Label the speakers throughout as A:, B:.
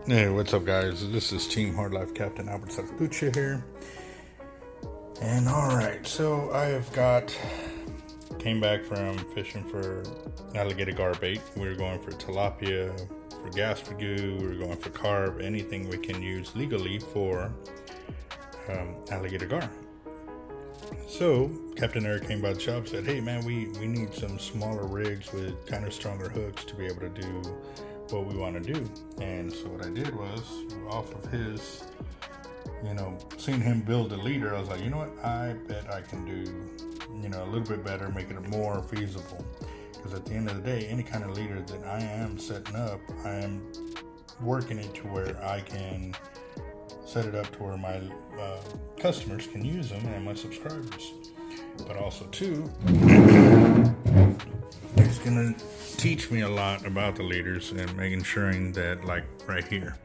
A: Hey, what's up, guys? This is Team Hard Life Captain Alberto Zertuche here. And alright, so I have came back from fishing for alligator gar bait. We were going for tilapia, for gaspergoo, we were going for carp, anything we can use legally for alligator gar. So Capt.Eric came by the shop and said, hey man, we need some smaller rigs with kind of stronger hooks to be able to do what we want to do. And so what I did was, off of his, seeing him build a leader, I was like, you know what, I bet I can do, a little bit better, make it more feasible. Because at the end of the day, any kind of leader that I am setting up, I am working it to where I can set it up to where my customers can use them and my subscribers. But also too, it's gonna teach me a lot about the leaders and making sure that, like right here,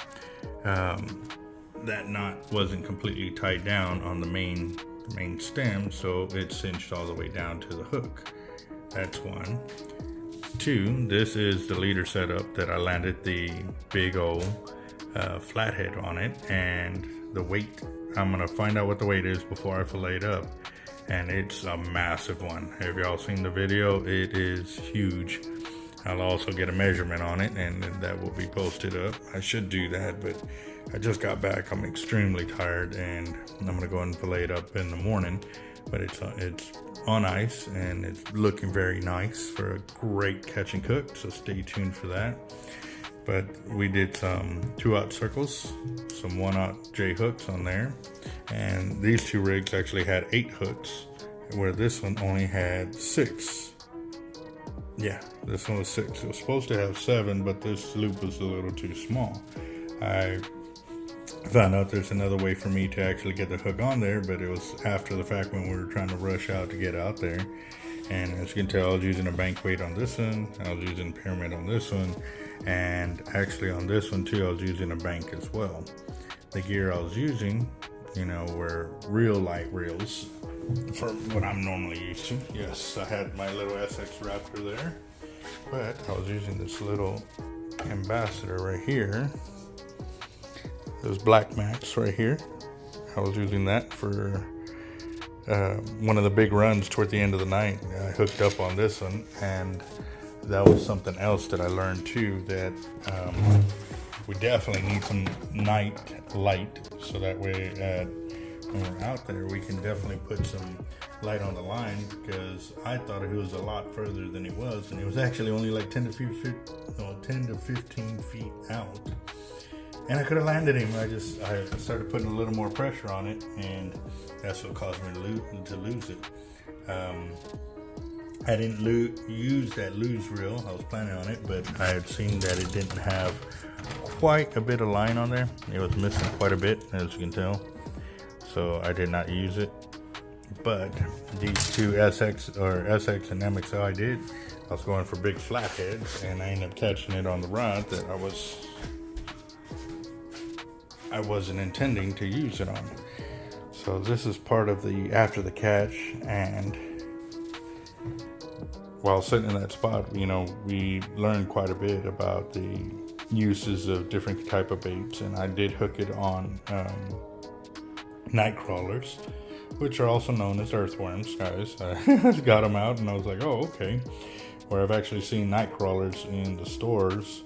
A: that knot wasn't completely tied down on the main stem, so it cinched all the way down to the hook. That's one. Two, this is the leader setup that I landed the big old flathead on it, and the weight, I'm gonna find out what the weight is before I fillet it up, and it's a massive one. Have y'all seen the video? It is huge. I'll also get a measurement on it, and that will be posted up. I should do that, but I just got back. I'm extremely tired, and I'm gonna go ahead and fillet it up in the morning. But it's on ice, and it's looking very nice for a great catch and cook. So stay tuned for that. But we did some 2/0 circles, some 1/0 J hooks on there, and these two rigs actually had 8 hooks, where this one only had 6. Yeah, this one was 6. It was supposed to have 7, but this loop was a little too small. I found out there's another way for me to actually get the hook on there, but it was after the fact when we were trying to rush out to get out there. And as you can tell, I was using a bank weight on this one, I was using pyramid on this one, and actually on this one too, I was using a bank as well. The gear I was using, were real light reels for what I'm normally used to. Yes, I had my little SX Raptor there, but I was using this little Ambassador right here. Those Black Max right here. I was using that for one of the big runs toward the end of the night. I hooked up on this one, and that was something else that I learned too, that we definitely need some night light, so that way when we're out there we can definitely put some light on the line, because I thought he was a lot further than he was, and he was actually only like 10 to 15 feet out. And I could have landed him. I started putting a little more pressure on it, and that's what caused me to lose it. I didn't use that lose reel. I was planning on it, but I had seen that it didn't have quite a bit of line on there. It was missing quite a bit, as you can tell. So I did not use it. But these two SX and MXL I did. I was going for big flatheads, and I ended up catching it on the rod that I wasn't intending to use it on. So this is part of the after the catch, and while sitting in that spot, we learned quite a bit about the uses of different type of baits, and I did hook it on night crawlers, which are also known as earthworms, guys. I got them out, and I was like, oh, okay. Where I've actually seen night crawlers in the stores,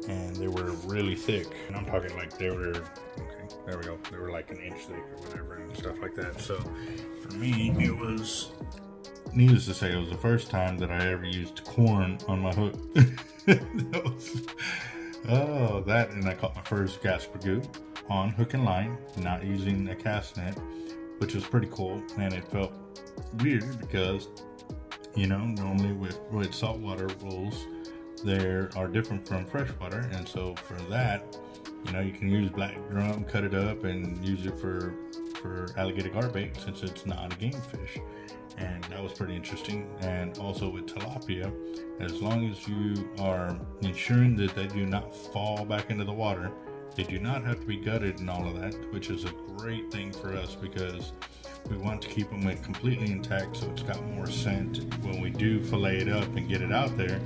A: and they were really thick, and I'm talking like they were, okay, there we go, they were like an inch thick or whatever and stuff like that. So for me, it was, needless to say, it was the first time that I ever used corn on my hook. And I caught my first gaspergoo on hook and line, not using a cast net, which was pretty cool. And it felt weird because, normally with saltwater rolls, they are different from freshwater, and so for that, you can use black drum, cut it up, and use it for alligator gar bait, since it's not a game fish. And that was pretty interesting. And also with tilapia, as long as you are ensuring that they do not fall back into the water, they do not have to be gutted and all of that, which is a great thing for us, because we want to keep them completely intact, so it's got more scent when we do fillet it up and get it out there,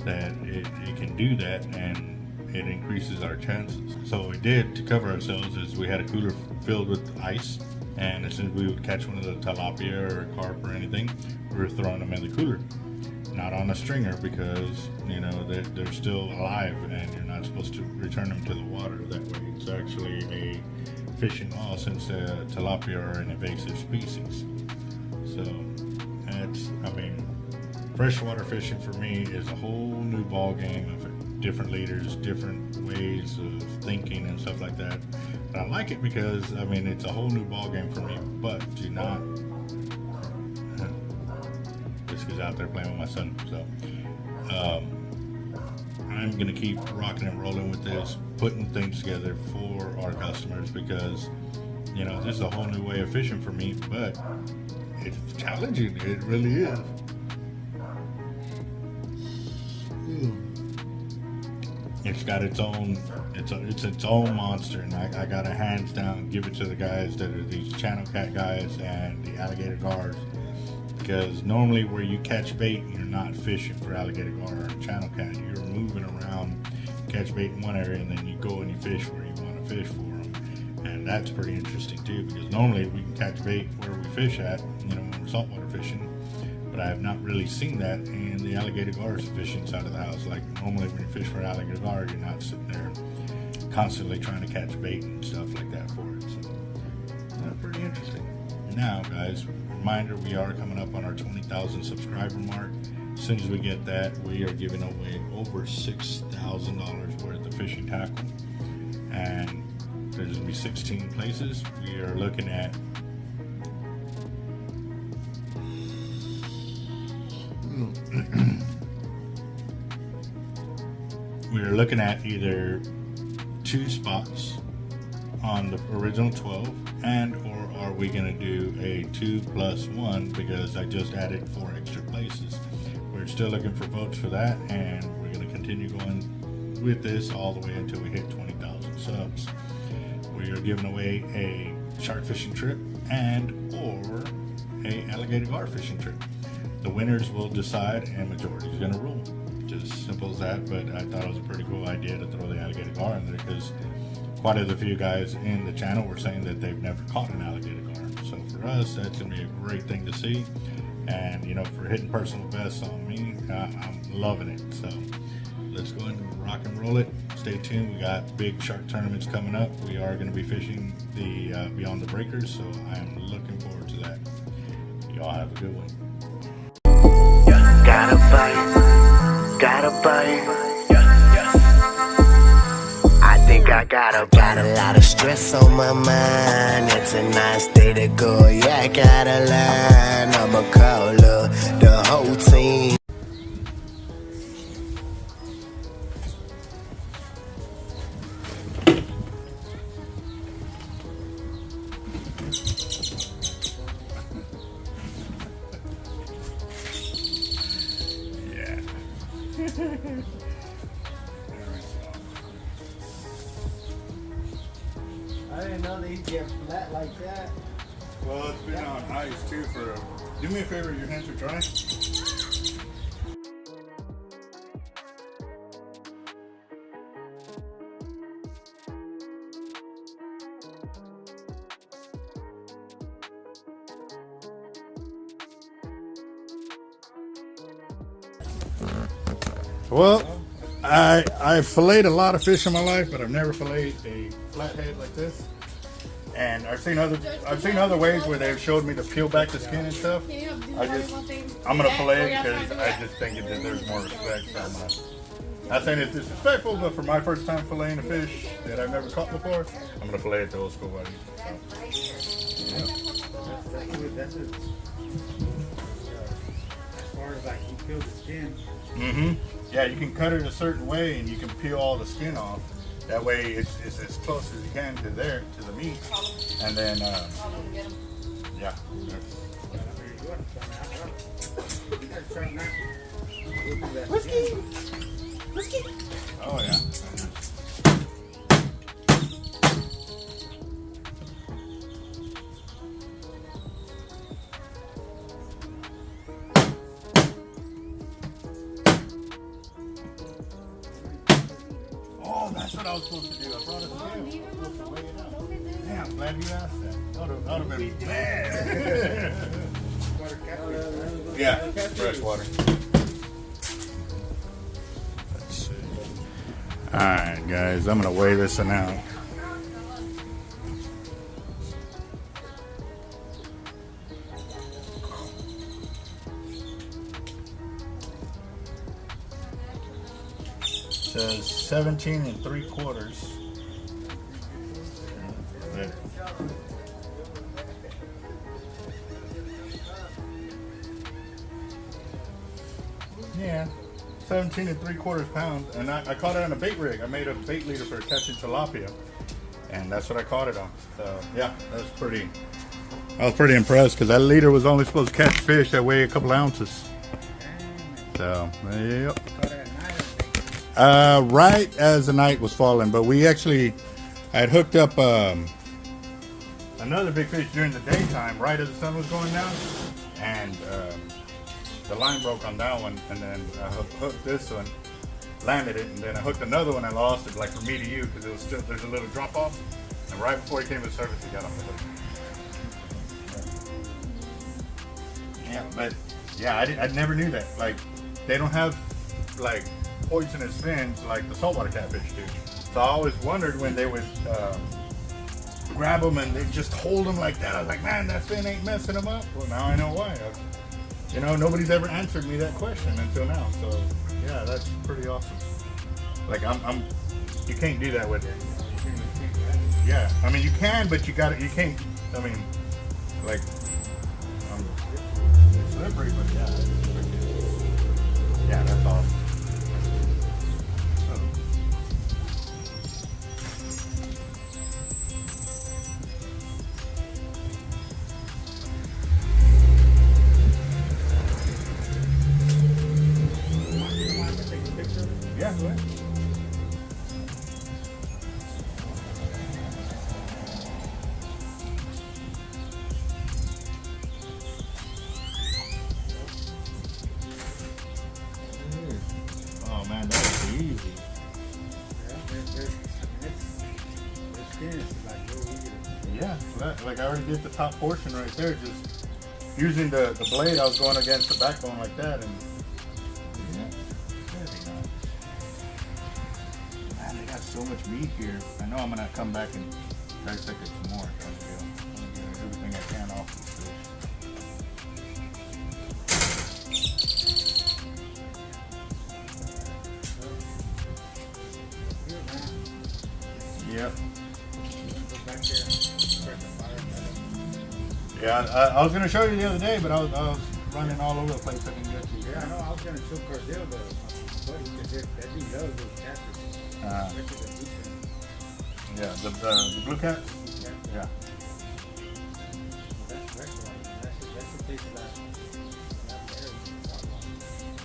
A: that it can do that. And it increases our chances. So what we did to cover ourselves is we had a cooler filled with ice, and as soon as we would catch one of the tilapia or carp or anything, we were throwing them in the cooler. Not on a stringer, because you know they're still alive and you're not supposed to return them to the water that way. It's actually a fishing law, since the tilapia are an invasive species. So that's, I mean, freshwater fishing for me is a whole new ball game of different leaders, different ways of thinking and stuff like that. But I like it because, I mean, it's a whole new ball game for me. But do not, this is out there playing with my son, so I'm gonna keep rocking and rolling with this, putting things together for our customers, because you know, this is a whole new way of fishing for me, but it's challenging. It really is. It's got its own, it's its own monster, and I gotta hands down give it to the guys that are these channel cat guys and the alligator gars, because normally where you catch bait, you're not fishing for alligator gar and channel cat. You're moving around, catch bait in one area, and then you go and you fish where you want to fish for them, and that's pretty interesting too, because normally we can catch bait where we fish at, you know, when we're saltwater fishing. But I have not really seen that in the alligator gar fishing side of the house. Like normally when you fish for alligator gar, you're not sitting there constantly trying to catch bait and stuff like that for it. So that's pretty interesting. Now guys, reminder, we are coming up on our 20,000 subscriber mark. As soon as we get that, we are giving away over $6,000 worth of fishing tackle. And there's gonna be 16 places. We are looking at either 2 spots on the original 12, and or are we going to do a 2+1, because I just added 4 extra places. We're still looking for votes for that, and we're going to continue going with this all the way until we hit 20,000 subs. We are giving away a shark fishing trip and or a alligator gar fishing trip. The winners will decide, and majority is going to rule. Just simple as that. But I thought it was a pretty cool idea to throw the alligator gar in there, because quite a few guys in the channel were saying that they've never caught an alligator gar. So for us, that's going to be a great thing to see. And you know, for hitting personal bests on me, I'm loving it. So let's go ahead and rock and roll it. Stay tuned. We got big shark tournaments coming up. We are going to be fishing the Beyond the Breakers, so I'm looking forward to that. Y'all have a good one.
B: Gotta bite. I think I got a lot of stress on my mind. It's a nice day to go. Yeah, I got a line. I'ma call up the whole team.
C: I didn't know they'd get flat like that.
A: Well, it's been on ice too for. Do me a favor, your hands are dry. Well, I've filleted a lot of fish in my life, but I've never filleted a flathead like this. And I've seen other ways where they've showed me to peel back the skin and stuff. I'm gonna fillet it because I just think it deserves more respect from. Not saying it's disrespectful, but for my first time filleting a fish that I've never caught before, I'm gonna fillet it the old school way. So, yeah.
C: That's it. As far as like you peel the skin.
A: Yeah, you can cut it a certain way and you can peel all the skin off. That way it's as close as you can to the meat. And then, yeah.
C: Whiskey.
A: Oh yeah. Oh, that's what I was supposed to do. I brought a scale. Damn, I'm glad you asked that. I would have been mad. Yeah, fresh water. Let's see. Alright, guys, I'm going to weigh this one out. Says 17 3/4. Yeah, 17 3/4 pounds, and I caught it on a bait rig. I made a bait leader for catching tilapia, and that's what I caught it on. So yeah, I was pretty impressed because that leader was only supposed to catch fish that weigh a couple ounces. So yep. Right as the night was falling, but I had hooked up another big fish during the daytime, right as the sun was going down, and the line broke on that one, and then I hooked this one, landed it, and then I hooked another one and lost it, like from me to you, because it was still, there's a little drop off, and right before he came to surface, he got off the hook. Yeah, but yeah, I never knew that. Like, they don't have like poisonous fins like the saltwater catfish do. So I always wondered when they would grab them and they just hold them like that. I was like, man, that fin ain't messing them up. Well, now I know why. You know, nobody's ever answered me that question until now. So yeah, that's pretty awesome. Like you can't do that with it. Yeah, I mean you can, but you can't. I mean, like, it's slippery, but yeah, yeah, that's awesome. Yeah, go ahead. Oh man, that's easy. Yeah, like I already did the top portion right there, just using the blade. I was going against the backbone like that, and yeah, very nice. Man, they got so much meat here. I know I'm gonna come back and dissect it some more. I'm gonna get everything I can off this fish. Yep. Yeah, I was going to show you the other day, but I was running all over the place. I didn't get to you.
C: Yeah, I know. I was going to show Cardell, but that thing does those catfish.
A: Yeah, the blue cat? Yeah.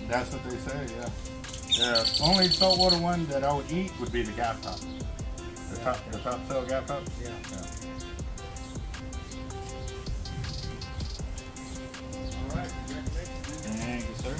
A: That's what they say, yeah. The only saltwater one that I would eat would be the gaff top. The top cell gaff top?
C: Yeah. All right.
A: Thank you, sir.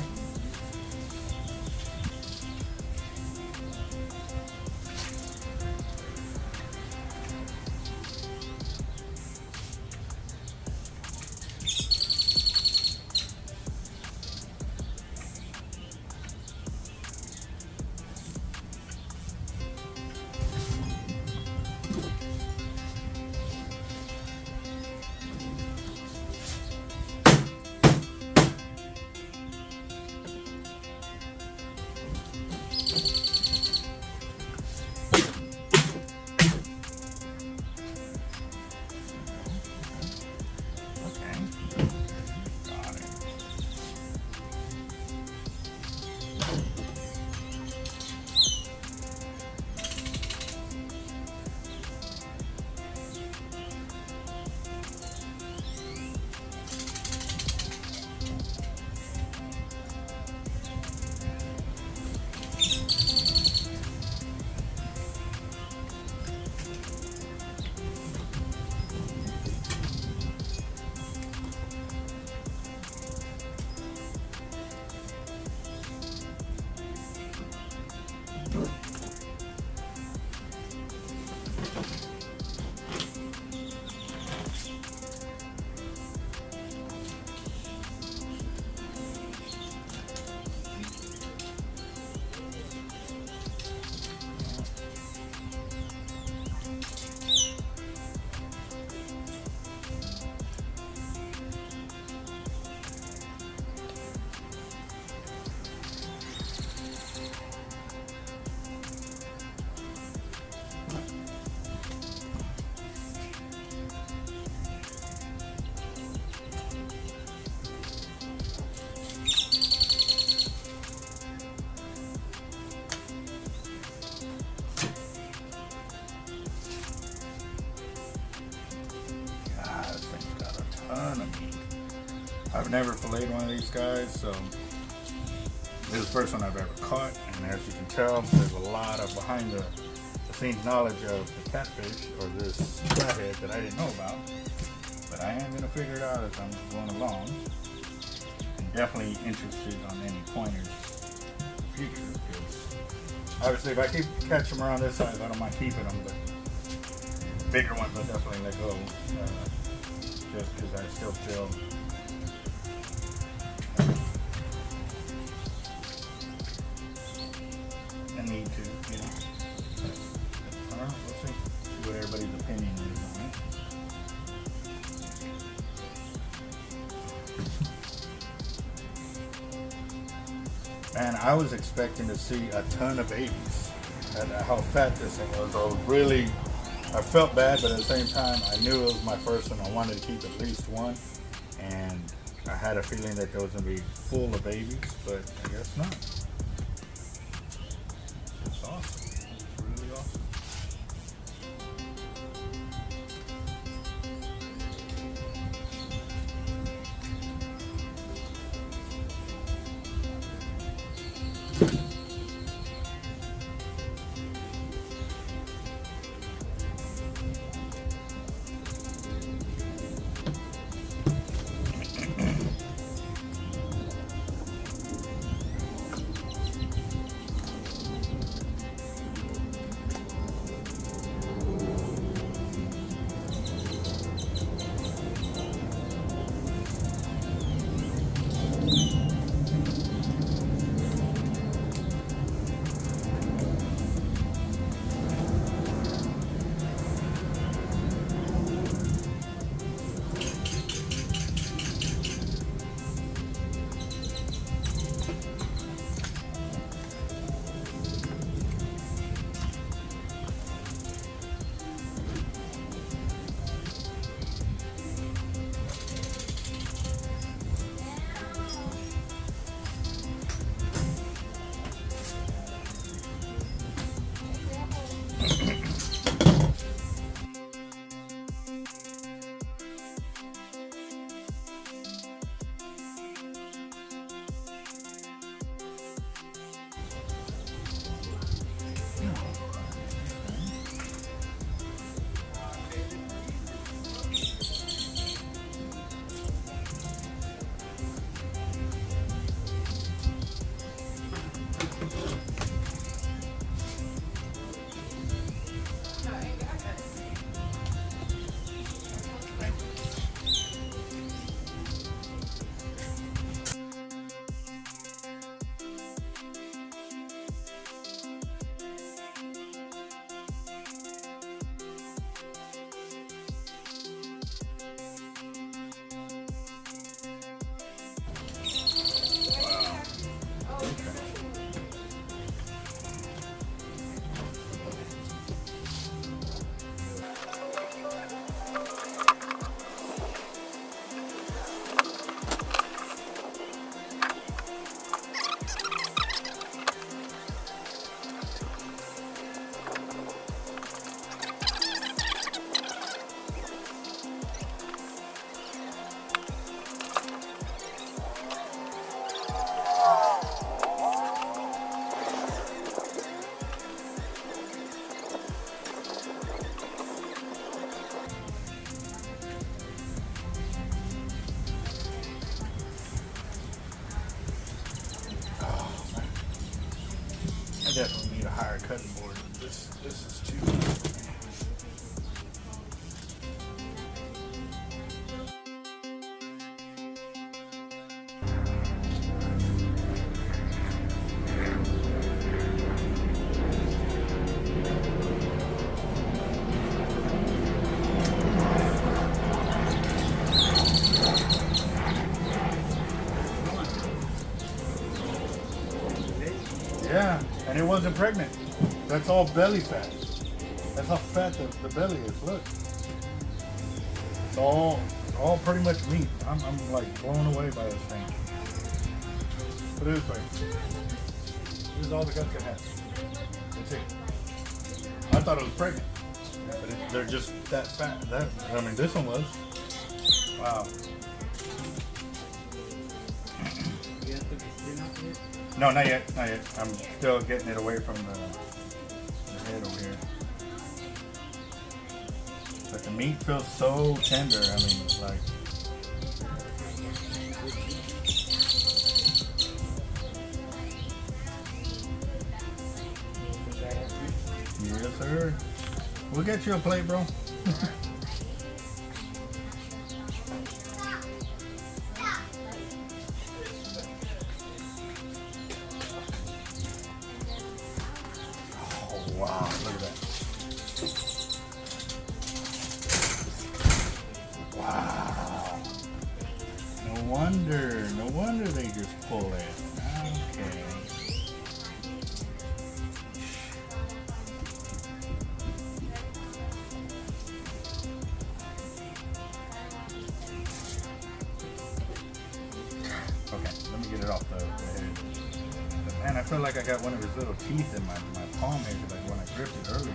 A: I've never filleted one of these guys, so this is the first one I've ever caught. And as you can tell, there's a lot of behind the scenes knowledge of the catfish, or this flathead, that I didn't know about. But I am going to figure it out as I'm going along. I'm definitely interested on any pointers in the future, because obviously if I keep catching them around this size, I don't mind keeping them, but bigger ones I'll definitely let go, just because I still feel a need to, you know. I don't know, we'll see what everybody's opinion is on it. Man, I was expecting to see a ton of babies at how fat this thing was. I felt bad, but at the same time, I knew it was my first one. I wanted to keep at least one, and I had a feeling that there was going to be full of babies, but I guess not. It's awesome. It's really awesome. Definitely need a higher cutting board. This is too big for me. Yeah. And it wasn't pregnant. That's all belly fat. That's how fat the belly is. Look. It's all pretty much meat. I'm like blown away by this thing. Put it this way. This is all the guts it has. That's it. I thought it was pregnant. But they're just that fat. I mean, this one was. Wow. No, not yet, not yet. I'm still getting it away from the head over here. But the meat feels so tender. I mean, like. Yes, sir. We'll get you a plate, bro. Wow, look at that. Wow. No wonder they just pull it. Okay. Okay, let me get it off the head. Man, I feel like I got one of his little teeth in my palm here, like when I gripped it earlier.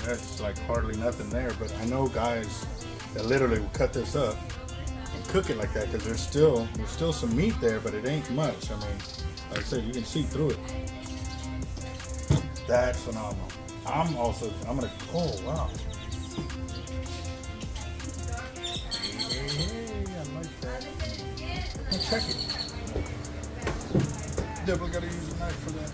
A: That's like hardly nothing there, but I know guys that literally will cut this up and cook it like that because there's still some meat there, but it ain't much. I mean, like I said, you can see through it. That's phenomenal. I'm gonna, oh wow. Hey, I like that. Let's check it. Definitely gotta use a knife for that.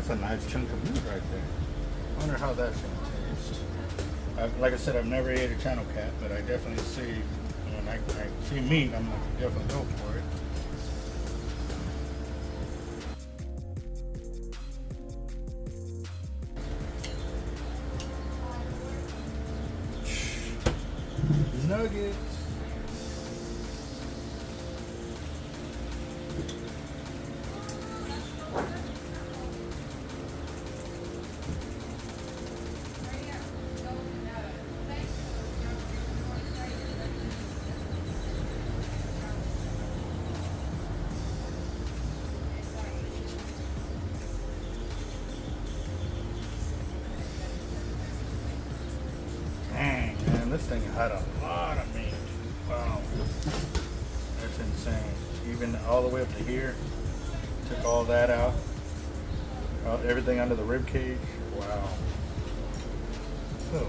A: A nice chunk of meat right there. I wonder how that's going to taste. Like I said, I've never ate a channel cat, but I definitely see when I see meat, I'm going to definitely go for it. Nuggets. This thing had a lot of meat. Wow. That's insane. Even all the way up to here. Took all that out. Everything under the rib cage. Wow. So.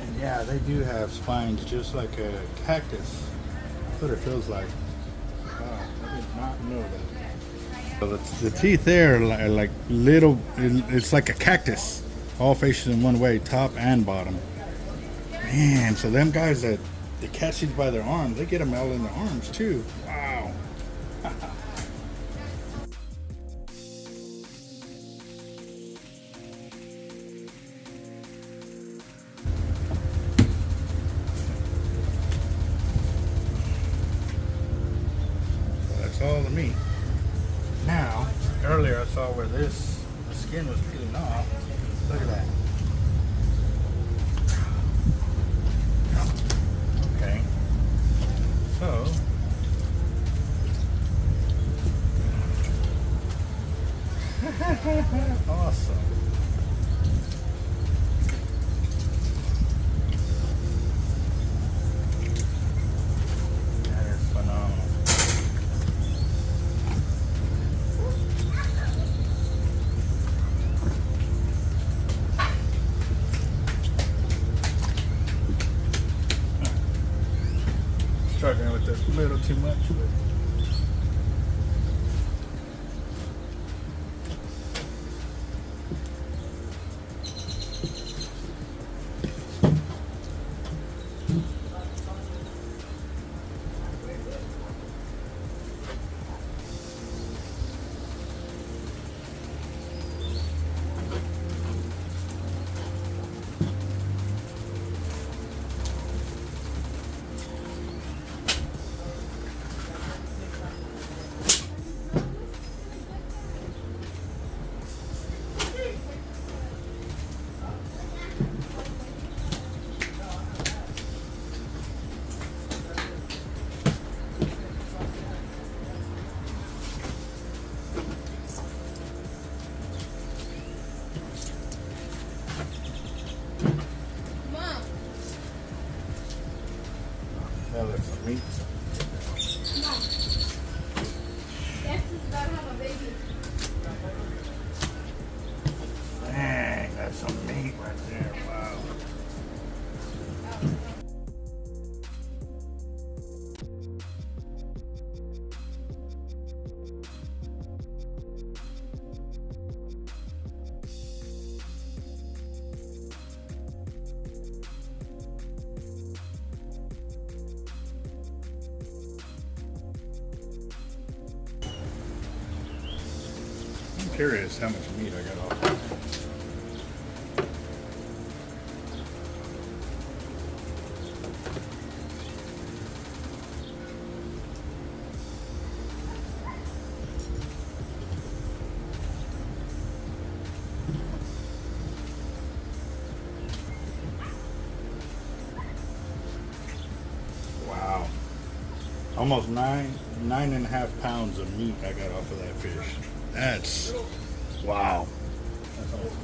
A: And yeah, they do have spines just like a cactus. That's what it feels like. Wow, that is not know that. So the teeth there are like little, it's like a cactus, all facing one way, top and bottom. Man, so them guys that they catch these by their arms, they get them all in their arms too. Wow. All the meat. Now, earlier I saw where the skin was peeling off. Look at that. Okay. So, awesome. That is phenomenal. Struggling with this a little too much. Now there's some meat. Dang, that's some meat right there. Wow. I'm curious how much meat I got off. Wow. Almost 9.5 pounds of meat I got off of that fish. That's wow. That's awesome.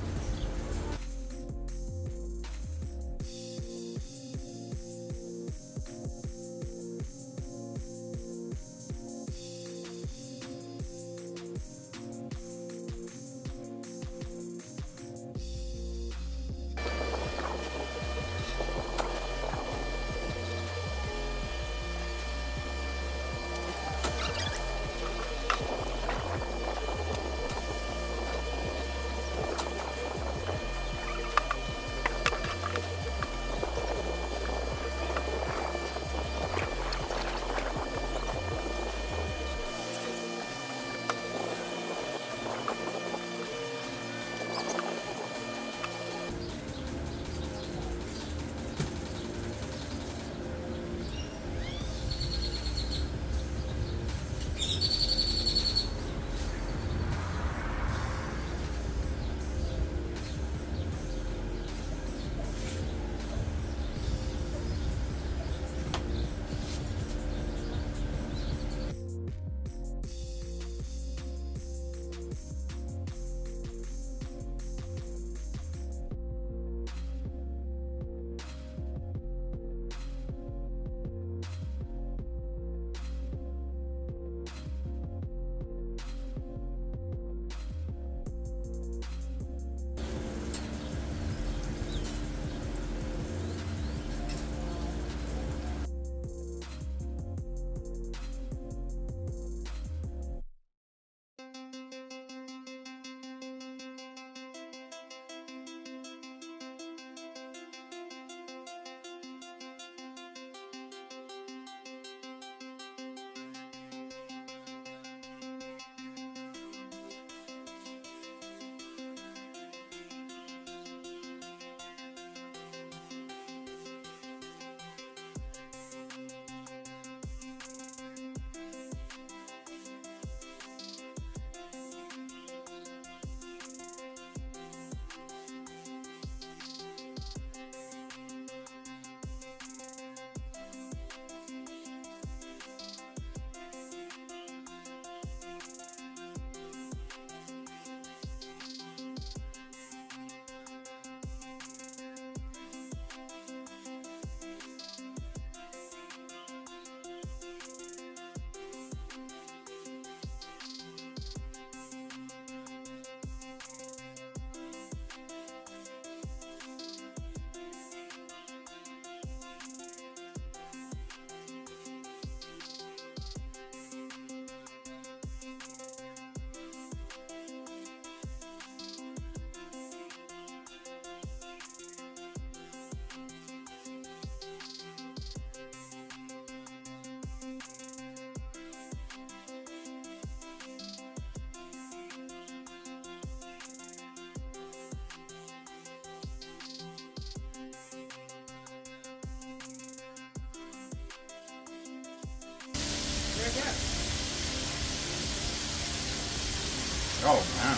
A: Oh man.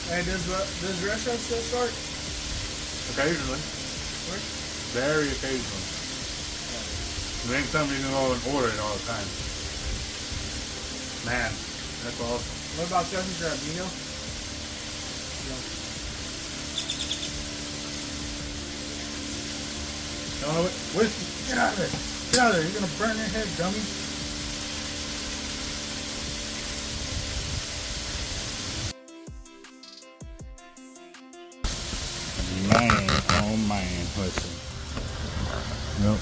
D: Hey, does the restaurant still start?
A: Occasionally.
D: What?
A: Very occasionally. It ain't something you can go and order it all the time. Man, that's awesome.
D: What about Zertuche, you know?
A: No, whiskey, get out of there. Get out of there. You're gonna burn your head, dummy. Man, oh man, listen. Nope.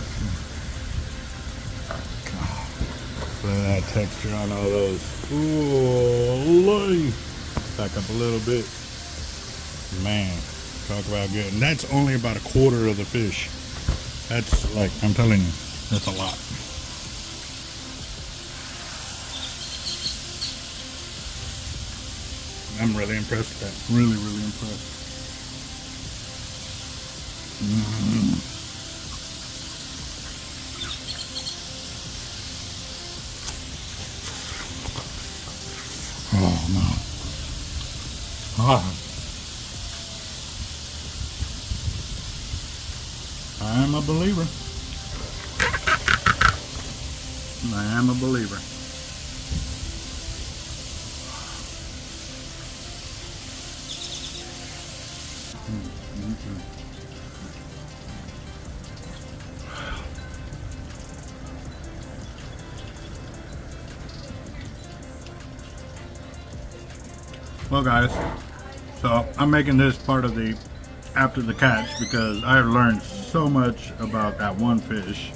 A: Look at that texture on all those. Ooh, back up a little bit. Man, talk about good. And that's only about a quarter of the fish. That's like, I'm telling you, that's a lot. I'm really impressed with that. Really, really impressed. Oh no. I am a believer. I am a believer. Well guys, so I'm making this part of the after the catch because I've learned so much about that one fish.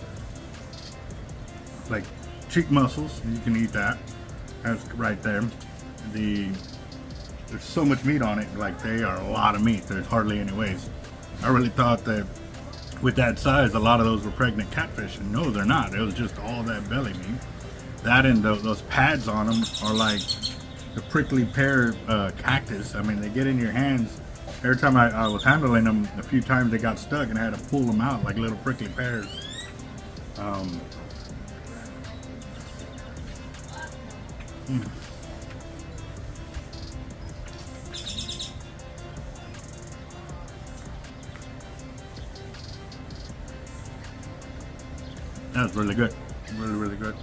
A: Like cheek mussels, you can eat that. That's right there. There's so much meat on it, like they are a lot of meat. There's hardly any waste. I really thought that with that size, a lot of those were pregnant catfish, and no, they're not. It was just all that belly meat. That and those pads on them are like the prickly pear cactus. I mean, they get in your hands. Every time I was handling them, a few times they got stuck and I had to pull them out like little prickly pears. That's really good. Really, really good.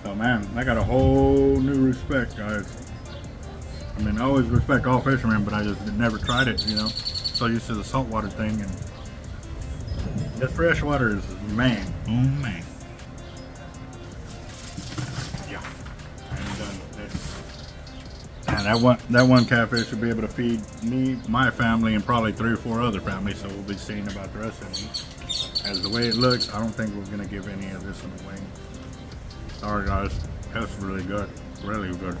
A: So man, I got a whole new respect, guys. I mean, I always respect all fishermen, but I just never tried it, you know. So used to the saltwater thing, and this freshwater is, man, oh man. Yeah, I'm done with this. And that one catfish will be able to feed me, my family, and probably 3 or 4 other families. So we'll be seeing about the rest of them. As the way it looks, I don't think we're gonna give any of this away. Sorry guys, that's really good, really good.